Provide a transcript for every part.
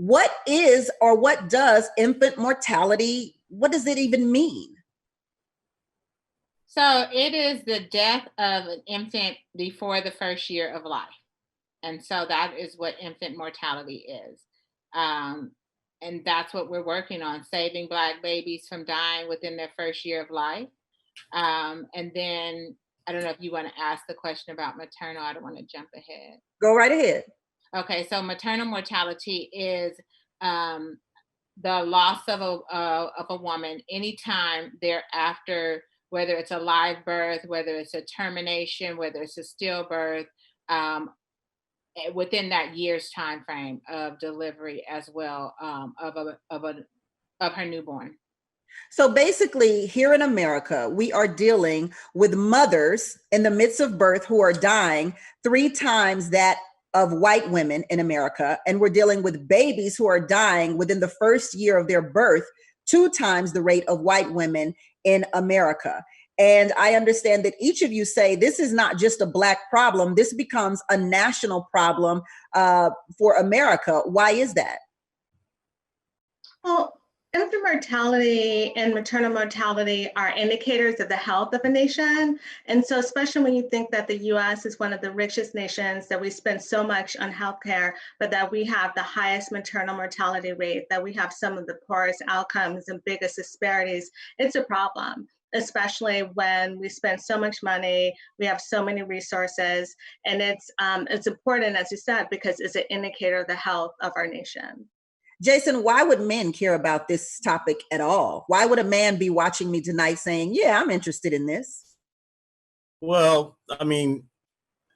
What is or what does infant mortality, what does it even mean? So it is the death of an infant before the first year of life. And so that is what infant mortality is. Um, and that's what we're working on, saving Black babies from dying within their first year of life. And then I don't know if you want to ask the question about maternal. I don't want to jump ahead. Go right ahead. Okay, so maternal mortality is the loss of a woman anytime thereafter, whether it's a live birth, whether it's a termination, whether it's a stillbirth, um, within that year's time frame of delivery as well, of her newborn. So basically, here in America, we are dealing with mothers in the midst of birth who are dying 3 times that of white women in America. And we're dealing with babies who are dying within the first year of their birth, 2 times the rate of white women in America. And I understand that each of you say this is not just a Black problem, this becomes a national problem for America. Why is that? Well, infant mortality and maternal mortality are indicators of the health of a nation. And so, especially when you think that the US is one of the richest nations, that we spend so much on healthcare, but that we have the highest maternal mortality rate, that we have some of the poorest outcomes and biggest disparities, it's a problem. Especially when we spend so much money, we have so many resources, and it's important, as you said, because it's an indicator of the health of our nation. Jason, why would men care about this topic at all? Why would a man be watching me tonight saying, yeah, I'm interested in this? Well, I mean,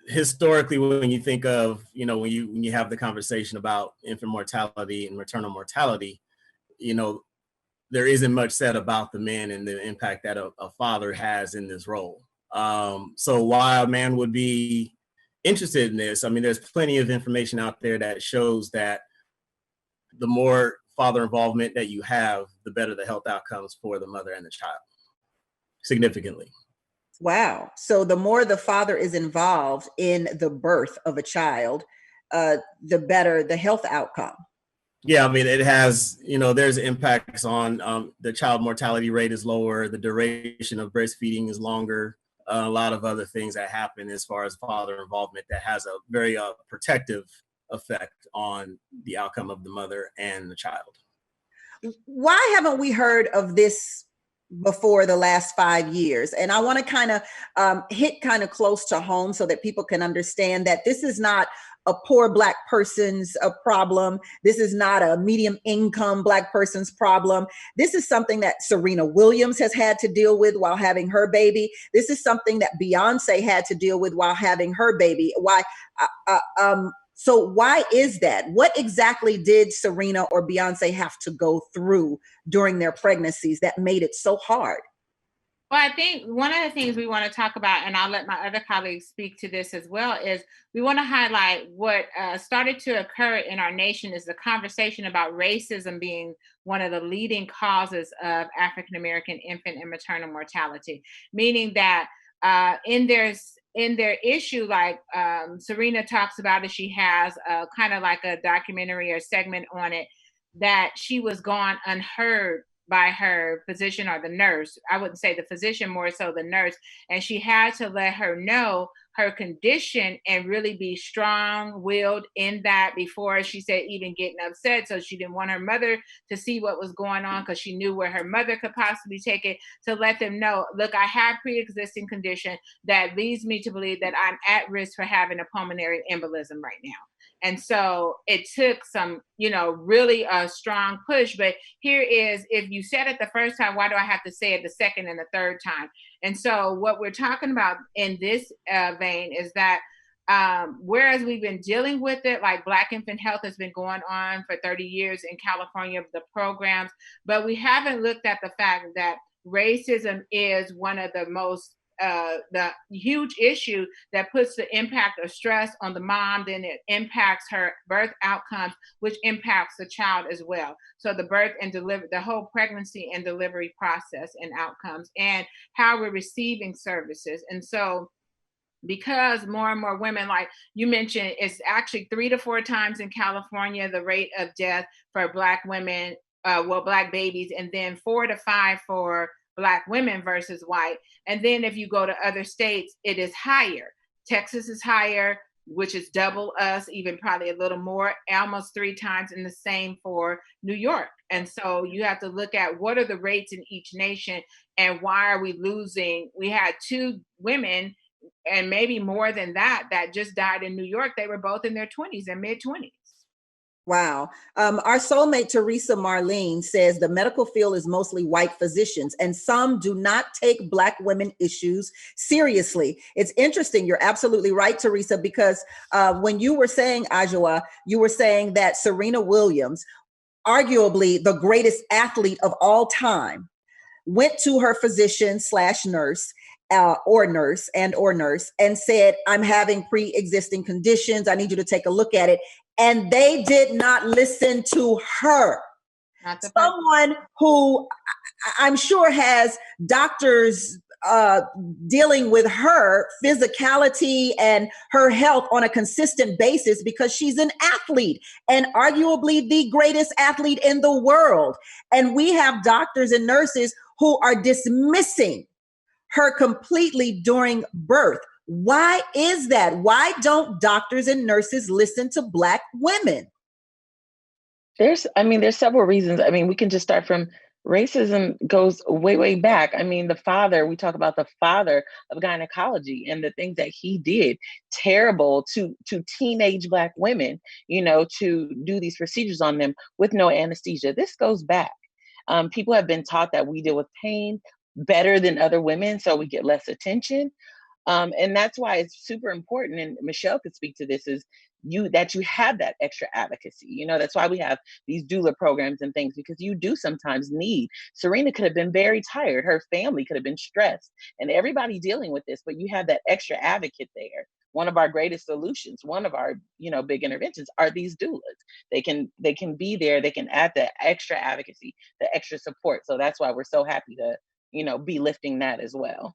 historically, when you think of, when you have the conversation about infant mortality and maternal mortality, there isn't much said about the men and the impact that a father has in this role. So why a man would be interested in this, I mean, there's plenty of information out there that shows that the more father involvement that you have, the better the health outcomes for the mother and the child, significantly. Wow. So the more the father is involved in the birth of a child, the better the health outcome. Yeah, I mean, it has, there's impacts on the child mortality rate is lower, the duration of breastfeeding is longer, a lot of other things that happen as far as father involvement that has a very protective effect on the outcome of the mother and the child. Why haven't we heard of this before the last 5 years? And I want to kind of hit kind of close to home so that people can understand that this is not a poor Black person's problem. This is not a medium income Black person's problem. This is something that Serena Williams has had to deal with while having her baby. This is something that Beyoncé had to deal with while having her baby. So why is that? What exactly did Serena or Beyoncé have to go through during their pregnancies that made it so hard? Well, I think one of the things we want to talk about, and I'll let my other colleagues speak to this as well, is we want to highlight what started to occur in our nation is the conversation about racism being one of the leading causes of African American infant and maternal mortality, meaning that in their issue, like Serena talks about it, she has kind of like a documentary or segment on it, that she was gone unheard by her physician or the nurse. I wouldn't say the physician, more so the nurse. And she had to let her know her condition and really be strong-willed in that before, she said, even getting upset. So she didn't want her mother to see what was going on because she knew where her mother could possibly take it, to let them know, look, I have pre-existing condition that leads me to believe that I'm at risk for having a pulmonary embolism right now. And so it took some, really a strong push. But here is, if you said it the first time, why do I have to say it the second and the third time? And so what we're talking about in this vein is that whereas we've been dealing with it, like Black infant health has been going on for 30 years in California, the programs, but we haven't looked at the fact that racism is one of the most the huge issue that puts the impact of stress on the mom, then it impacts her birth outcomes, which impacts the child as well. So the birth and delivery, the whole pregnancy and delivery process and outcomes, and how we're receiving services. And so because more and more women, like you mentioned, it's actually 3 to 4 times in California, the rate of death for Black women, Black babies, and then 4 to 5 for Black women versus white. And then if you go to other states, it is higher. Texas is higher, which is double us, even probably a little more, almost 3 times, and the same for New York. And so you have to look at what are the rates in each nation and why are we losing? We had 2 women and maybe more than that just died in New York. They were both in their 20s and mid-20s. Wow. Our soulmate, Teresa Marlene, says the medical field is mostly white physicians, and some do not take Black women issues seriously. It's interesting. You're absolutely right, Teresa, because when you were saying, Ajua, you were saying that Serena Williams, arguably the greatest athlete of all time, went to her physician / nurse or nurse and said, I'm having pre-existing conditions. I need you to take a look at it. And they did not listen to her. Someone who I'm sure has doctors dealing with her physicality and her health on a consistent basis because she's an athlete and arguably the greatest athlete in the world. And we have doctors and nurses who are dismissing her completely during birth. Why is that? Why don't doctors and nurses listen to Black women? There's several reasons. I mean, we can just start from racism goes way, way back. I mean, we talk about the father of gynecology and the things that he did, terrible to teenage Black women, to do these procedures on them with no anesthesia. This goes back. People have been taught that we deal with pain better than other women, so we get less attention. And that's why it's super important, and Michelle could speak to this, is that you have that extra advocacy. That's why we have these doula programs and things, because you do sometimes need. Serena could have been very tired. Her family could have been stressed, and everybody dealing with this, but you have that extra advocate there. One of our greatest solutions, one of our, big interventions are these doulas. They can be there. They can add the extra advocacy, the extra support. So that's why we're so happy to, be lifting that as well.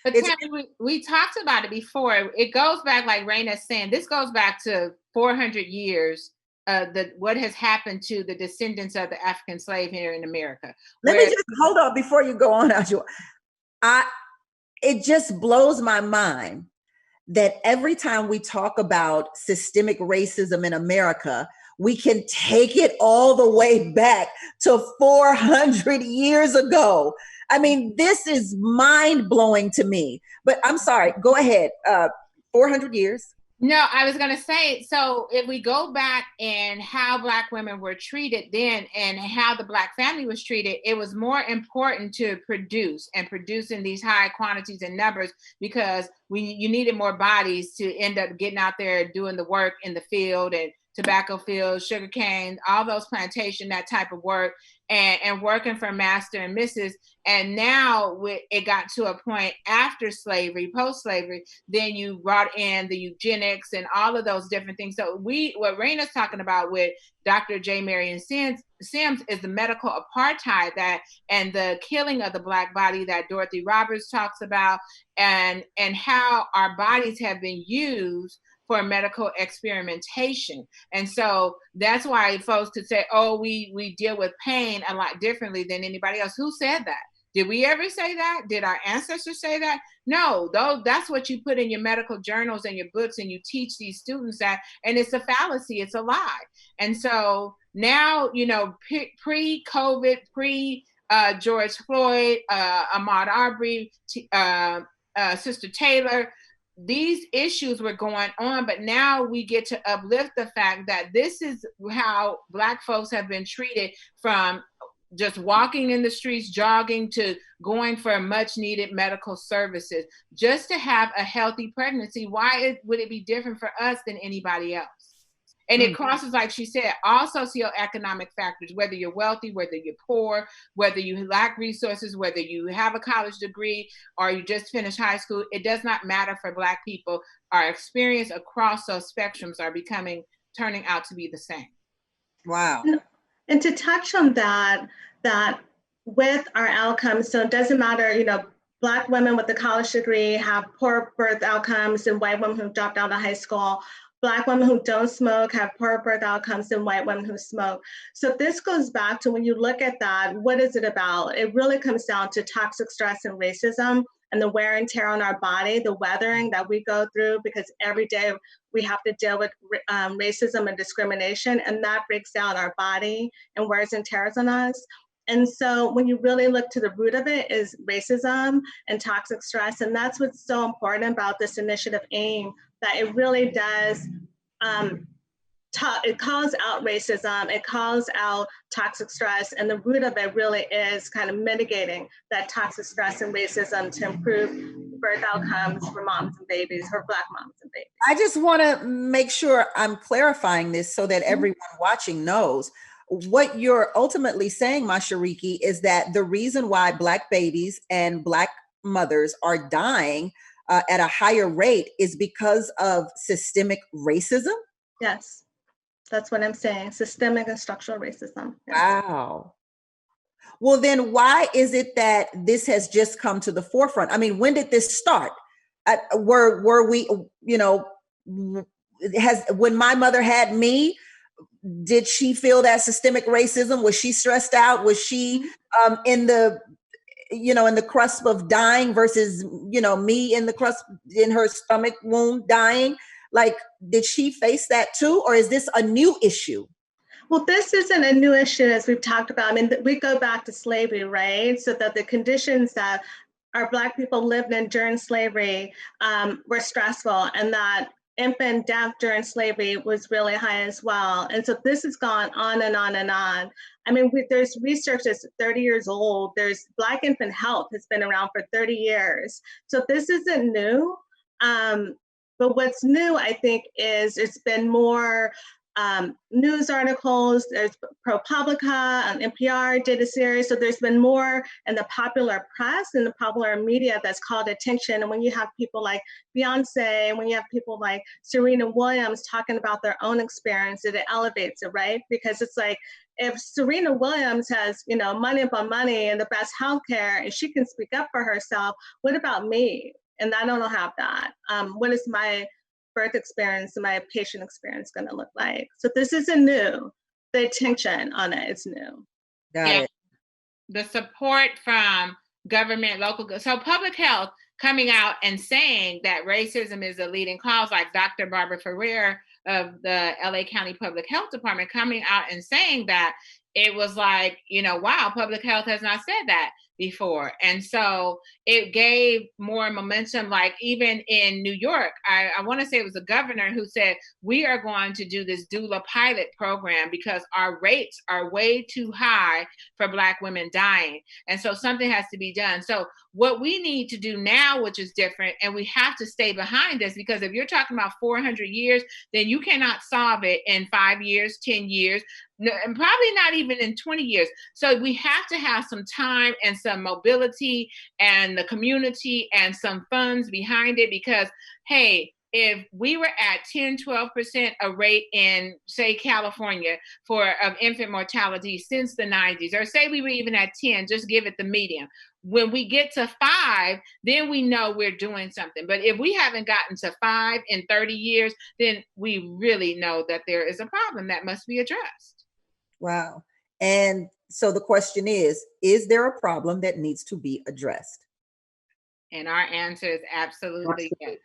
But Tammi, we talked about it before. It goes back, like Raina's saying, this goes back to 400 years, what has happened to the descendants of the African slave here in America. Let me just hold on before you go on, Ajua. It just blows my mind that every time we talk about systemic racism in America, we can take it all the way back to 400 years ago. I mean, this is mind-blowing to me. But I'm sorry, go ahead. 400 years? No, I was going to say, so if we go back and how Black women were treated then and how the Black family was treated, it was more important to produce in these high quantities and numbers because you needed more bodies to end up getting out there doing the work in the field and tobacco fields, sugar cane, all those plantation, that type of work, and working for master and missus. And now it got to a point after slavery, post-slavery, then you brought in the eugenics and all of those different things. So what Raina's talking about with Dr. J. Marion Sims is the medical apartheid and the killing of the Black body that Dorothy Roberts talks about, and how our bodies have been used for medical experimentation. And so that's why folks could say, oh, we deal with pain a lot differently than anybody else. Who said that? Did we ever say that? Did our ancestors say that? No, that's what you put in your medical journals and your books, and you teach these students that, and it's a fallacy, it's a lie. And so now, pre-COVID, George Floyd, Ahmaud Arbery, Sister Taylor, these issues were going on, but now we get to uplift the fact that this is how Black folks have been treated, from just walking in the streets, jogging, to going for much needed medical services, just to have a healthy pregnancy. Why would it be different for us than anybody else? And it crosses, like she said, all socioeconomic factors, whether you're wealthy, whether you're poor, whether you lack resources, whether you have a college degree or you just finished high school. It does not matter for Black people. Our experience across those spectrums are turning out to be the same. Wow. And to touch on that with our outcomes, so it doesn't matter, Black women with a college degree have poor birth outcomes than white women who dropped out of high school. Black women who don't smoke have poor birth outcomes than white women who smoke. So this goes back to, when you look at that, what is it about? It really comes down to toxic stress and racism and the wear and tear on our body, the weathering that we go through, because every day we have to deal with racism and discrimination, and that breaks down our body and wears and tears on us. And so when you really look to the root of it is racism and toxic stress. And that's what's so important about this initiative AIM, that it really does, it calls out racism, it calls out toxic stress, and the root of it really is kind of mitigating that toxic stress and racism to improve birth outcomes for moms and babies, for Black moms and babies. I just want to make sure I'm clarifying this so that everyone watching knows. What you're ultimately saying, Mashariki, is that the reason why Black babies and Black mothers are dying at a higher rate is because of systemic racism? Yes, that's what I'm saying. Systemic and structural racism. Yes. Wow. Well, then why is it that this has just come to the forefront? I mean, when did this start? Were we, when my mother had me, did she feel that systemic racism? Was she stressed out? Was she in the cusp of dying versus, me in the cusp, in her stomach wound dying? Like, did she face that too? Or is this a new issue? Well, this isn't a new issue, as we've talked about. I mean, we go back to slavery, right? So that the conditions that our Black people lived in during slavery were stressful, and that infant death during slavery was really high as well. And so this has gone on and on and on. I mean, there's research that's 30 years old. There's Black infant health has been around for 30 years. So this isn't new. But what's new, I think, is it's been more news articles. There's ProPublica and NPR did a series. So there's been more in the popular press and the popular media that's called attention. And when you have people like Beyoncé, and when you have people like Serena Williams talking about their own experience, it elevates it, right? Because it's like, if Serena Williams has, money upon money and the best healthcare, and she can speak up for herself, what about me? And I don't have that. What is my birth experience and my patient experience going to look like? So this isn't new. The attention on it is new. Got it. The support from government, local, so public health coming out and saying that racism is a leading cause, like Dr. Barbara Ferrer of the LA County Public Health Department coming out and saying that, it was like, wow, public health has not said that before. And so it gave more momentum. Like even in New York, I want to say it was the governor who said, we are going to do this doula pilot program because our rates are way too high for Black women dying. And so something has to be done. So what we need to do now, which is different, and we have to stay behind this, because if you're talking about 400 years, then you cannot solve it in 5 years, 10 years, and probably not even in 20 years. So we have to have some time and some mobility and the community and some funds behind it, because, hey, if we were at 10, 12% a rate in, say, California of infant mortality since the 90s, or say we were even at 10, just give it the median. When we get to 5, then we know we're doing something. But if we haven't gotten to 5 in 30 years, then we really know that there is a problem that must be addressed. Wow. And so the question is there a problem that needs to be addressed? And our answer is absolutely yes.